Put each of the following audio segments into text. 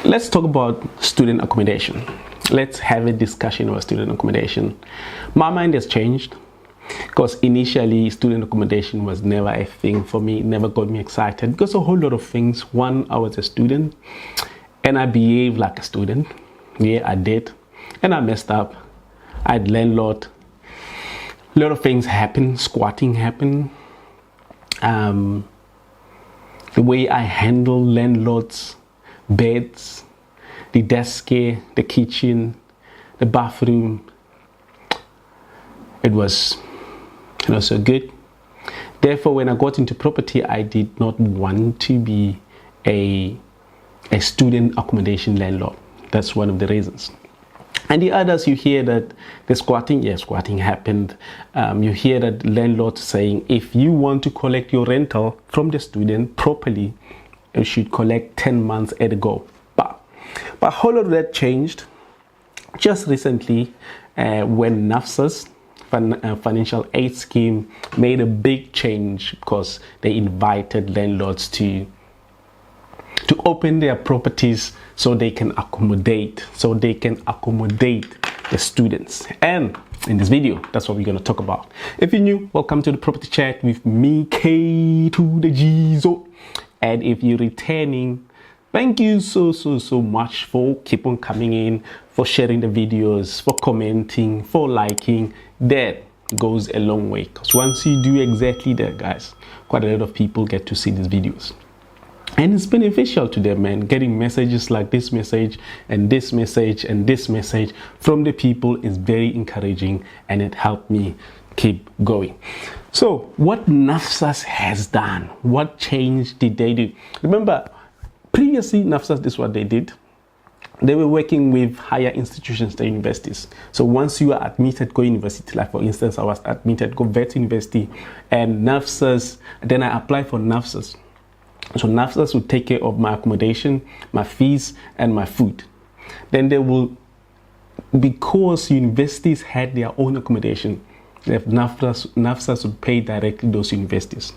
Let's talk about student accommodation. Let's have a discussion about student accommodation. My mind has changed because initially student accommodation was never a thing for me. It never got me excited because a whole lot of things. One, I was a student and I behaved like a student. Yeah, I did. And I messed up. I had landlord. A lot of things happened. Squatting happened. The way I handle landlords, beds, the desk, the kitchen, the bathroom, it was not so good. Therefore, when I got into property, I did not want to be a student accommodation landlord. That's one of the reasons. And the others, you hear that the squatting, yes, squatting happened. You hear that landlords saying, if you want to collect your rental from the student properly, you should collect 10 months at a go. But a whole lot of that changed just recently when NSFAS financial aid scheme made a big change because they invited landlords to open their properties so they can accommodate the students. And in this video, that's what we're going to talk about. If you're new, welcome to the Property Chat with me, K to the Gizo. And if you're returning, thank you so much for keep on coming in, for sharing the videos, for commenting, for liking. That goes a long way, because once you do exactly that, guys, quite a lot of people get to see these videos. And it's beneficial to them, man. Getting messages like this message and this message and this message from the people is very encouraging, and it helped me keep going. So what NSFAS has done, what change did they do? Remember, previously NSFAS, this is what they did. They were working with higher institutions, the universities. So once you are admitted, go university. Like for instance, I was admitted, go vet university, and NSFAS, then I applied for NSFAS. So NSFAS will take care of my accommodation, my fees, and my food. Then they will, because universities had their own accommodation, NSFAS will pay directly those universities.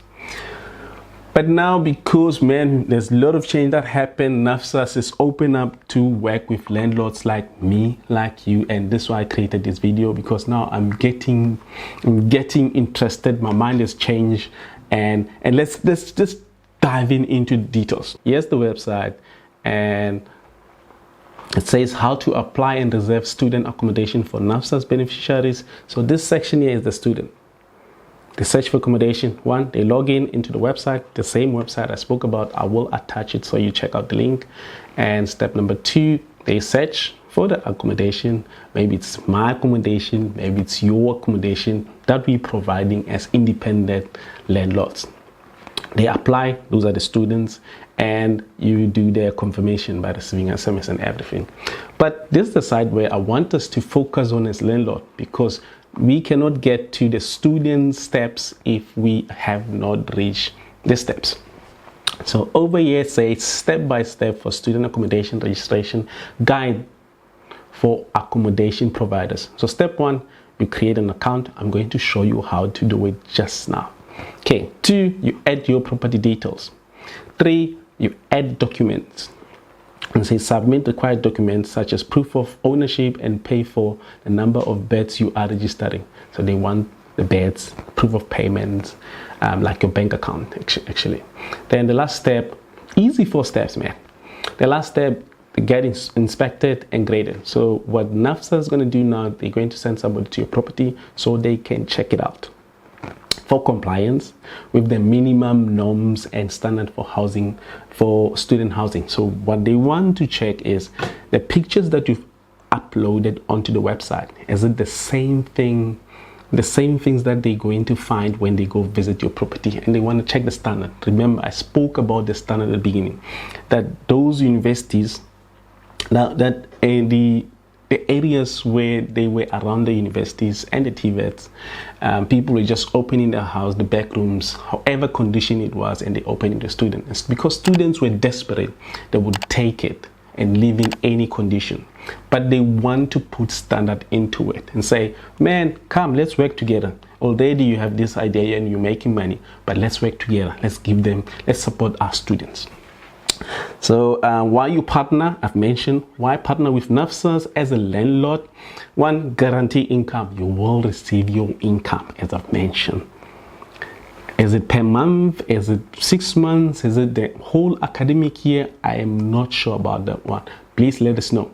But now, because, man, there's a lot of change that happened, NSFAS is open up to work with landlords like me, like you, and this is why I created this video, because now I'm getting interested. My mind has changed, and let's just diving into details. Here's the website, and it says how to apply and reserve student accommodation for NSFAS beneficiaries. So this section here is the student. They search for accommodation. One, they log into the website, the same website I spoke about. I will attach it so you check out the link. And step number 2, they search for the accommodation. Maybe it's my accommodation, maybe it's your accommodation that we're providing as independent landlords. They apply, those are the students, and you do their confirmation by receiving SMS and everything. But this is the side where I want us to focus on as landlord, because we cannot get to the student steps if we have not reached the steps. So over here it says step by step for student accommodation registration guide for accommodation providers. So step 1, you create an account. I'm going to show you how to do it just now. Okay, 2, you add your property details. 3, you add documents and say submit required documents such as proof of ownership and pay for the number of beds you are registering. So they want the beds, proof of payments, like your bank account actually. Then the last step, easy 4 steps, man. The last step, get inspected and graded. So what NSFAS is going to do now, they're going to send somebody to your property so they can check it out for compliance with the minimum norms and standard for housing, for student housing. So what they want to check is the pictures that you've uploaded onto the website. Is it the same thing, the same things that they're going to find when they go visit your property? And they want to check the standard. Remember, I spoke about the standard at the beginning, that those universities, now that the areas where they were around the universities and the TVETs, people were just opening their house, the back rooms, however condition it was, and they opened the students. Because students were desperate, they would take it and live in any condition. But they want to put standard into it and say, man, come, let's work together. Already you have this idea and you're making money, but let's work together. Let's support our students. So why you partner? I've mentioned why partner with NSFAS as a landlord. One, guarantee income. You will receive your income, as I've mentioned. Is it per month? Is it 6 months? Is it the whole academic year? I am not sure about that one. Please let us know.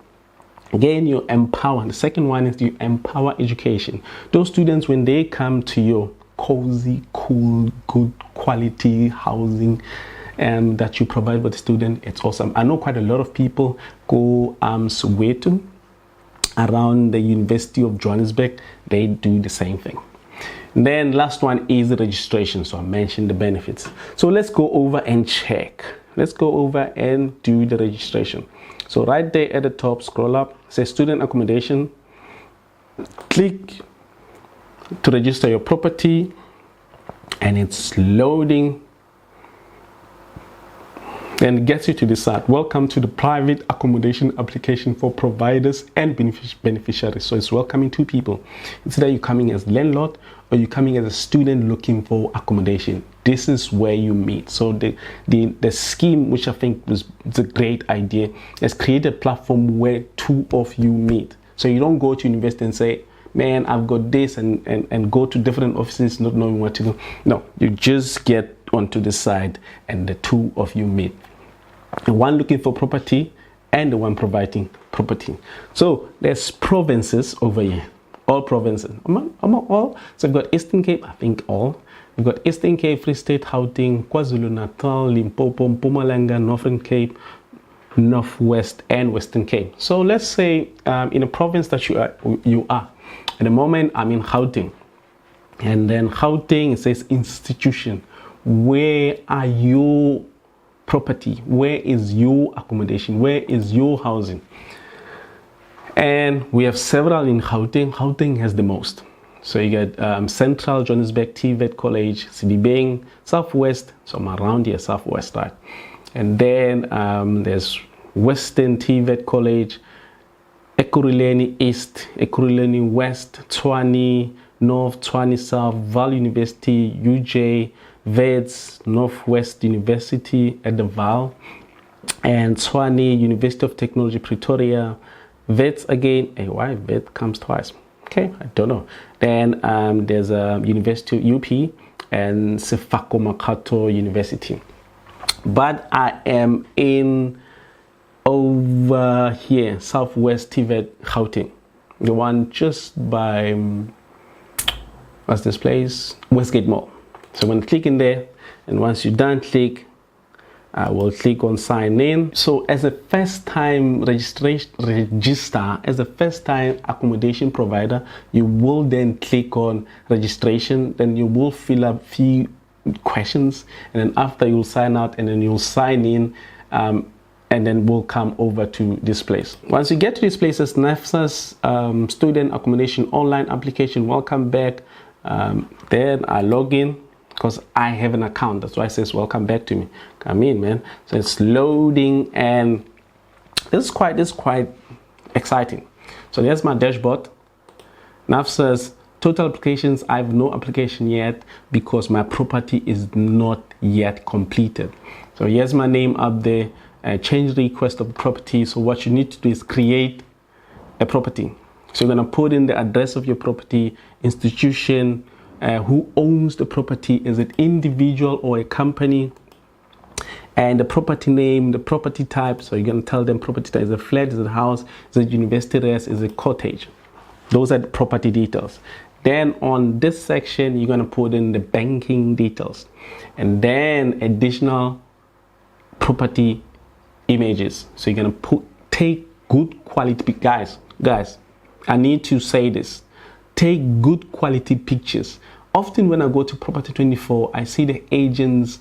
Again, you empower. The second one is you empower education. Those students, when they come to your cozy, cool, good quality housing that you provide for the student, it's awesome. I know quite a lot of people go Soweto around the University of Johannesburg. They do the same thing. And then last one is the registration. So I mentioned the benefits. So let's go over and check. Let's go over and do the registration. So right there at the top, scroll up, say student accommodation. Click to register your property, and it's loading. Then it gets you to decide. Welcome to the private accommodation application for providers and beneficiaries. So it's welcoming two people. It's either you're coming as landlord or you're coming as a student looking for accommodation. This is where you meet. So the scheme, which I think was a great idea, is create a platform where two of you meet. So you don't go to university and say, man, I've got this, and go to different offices not knowing what to do. No, you just get onto the side and the two of you meet. The one looking for property and the one providing property. So there's provinces over here. All provinces. Among all. So we've got Eastern Cape, I think all. We've got Eastern Cape, Free State, Gauteng, KwaZulu-Natal, Limpopo, Mpumalanga, Northern Cape, Northwest, and Western Cape. So let's say in a province that you are. At the moment, I'm in Gauteng. And then Gauteng, it says institution. Where are your property? Where is your accommodation? Where is your housing? And we have several in Gauteng. Gauteng has the most. So you get Central Johannesburg, TVET College, Sibibeng, Southwest. So I'm around here, Southwest, right? And then there's Western TVET College, Ekurhuleni East, Ekurhuleni West, Tshwane North, Tshwane South, Vaal University, UJ, Wits, Northwest University at the Vaal, and Tshwane University of Technology, Pretoria, Wits again. Hey, why Wits comes twice? Okay, I don't know. Then there's a University UP and Sefako Makato University. But I am in over here, Southwest TVET Gauteng, the one just by what's this place? Westgate Mall. So I'm going to click in there, and once you're done, I will click on sign in. So as a first time register, as a first time accommodation provider, you will then click on registration, then you will fill up few questions, and then after you'll sign out, and then you'll sign in, and then we'll come over to this place. Once you get to this place, it's NSFAS Student Accommodation Online Application. Welcome back. Then I log in because I have an account. That's why it says welcome back to me. Come in, man. So it's loading, and this is quite exciting. So there's my dashboard. NSFAS total applications. I have no application yet because my property is not yet completed. So here's my name up there. Change the request of the property. So what you need to do is create a property. So you're going to put in the address of your property, institution, who owns the property, is it individual or a company, and the property name, the property type. So you're going to tell them property type, is it a flat, is it a house, is it university res, is it cottage. Those are the property details. Then on this section, you're going to put in the banking details, and then additional property images. So you're going to take good quality, guys, I need to say this, take good quality pictures. Often when I go to Property 24, I see the agents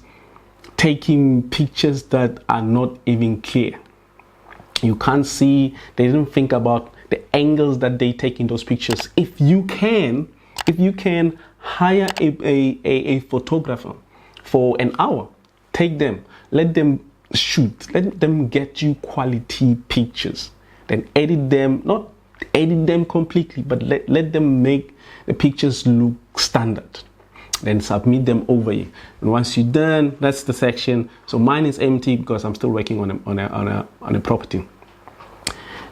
taking pictures that are not even clear. You can't see, they didn't think about the angles that they take in those pictures. If you can hire a photographer for an hour, take them, let them shoot, let them get you quality pictures, then edit them, not edit them completely, but let them make the pictures look standard. then submit them over here. And once you're done, that's the section. So mine is empty because I'm still working on a property.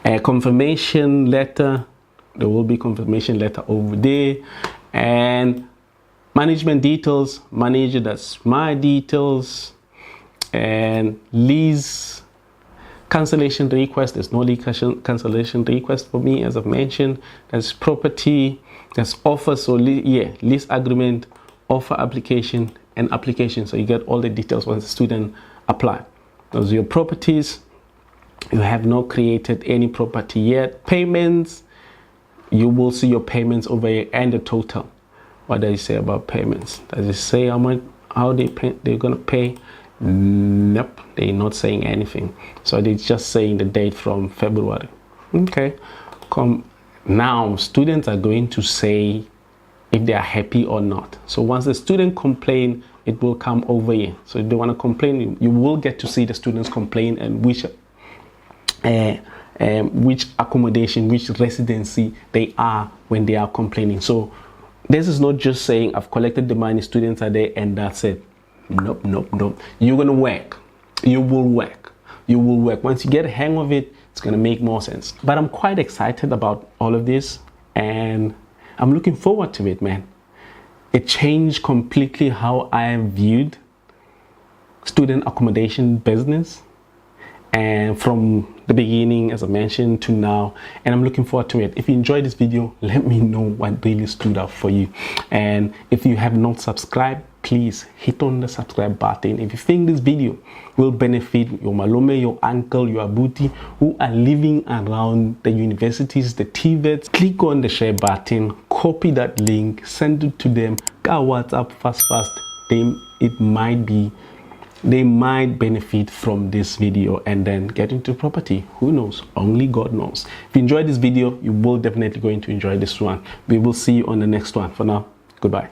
A confirmation letter, there will be confirmation letter over there. And management details, manager, that's my details. And lease cancellation request, there's no lease cancellation request for me, as I've mentioned. There's property, there's offer, so lease agreement, offer application, and application. So you get all the details once the student apply. Those are your properties. You have not created any property yet. Payments, you will see your payments over here and the total. What does it say about payments? Does it say how much, how they're gonna pay? Nope, they're not saying anything. So they're just saying the date from February. Okay, now students are going to say if they are happy or not. So once the student complain, it will come over here. So if they want to complain, you will get to see the students complain and which accommodation, which residency they are when they are complaining. So this is not just saying I've collected the money, students are there, and that's it. Nope, nope, nope. You're gonna work. You will work. You will work. Once you get a hang of it, it's gonna make more sense. But I'm quite excited about all of this, and I'm looking forward to it, man. It changed completely how I viewed student accommodation business, and from the beginning, as I mentioned, to now, and I'm looking forward to it. If you enjoyed this video, let me know what really stood out for you. And if you have not subscribed, please hit on the subscribe button. If you think this video will benefit your malome, your uncle, your abuti who are living around the universities, the TVETs, click on the share button, copy that link, send it to them, go WhatsApp fast. They might benefit from this video and then get into property. Who knows? Only God knows. If you enjoyed this video, you will definitely going to enjoy this one. We will see you on the next one. For now, goodbye.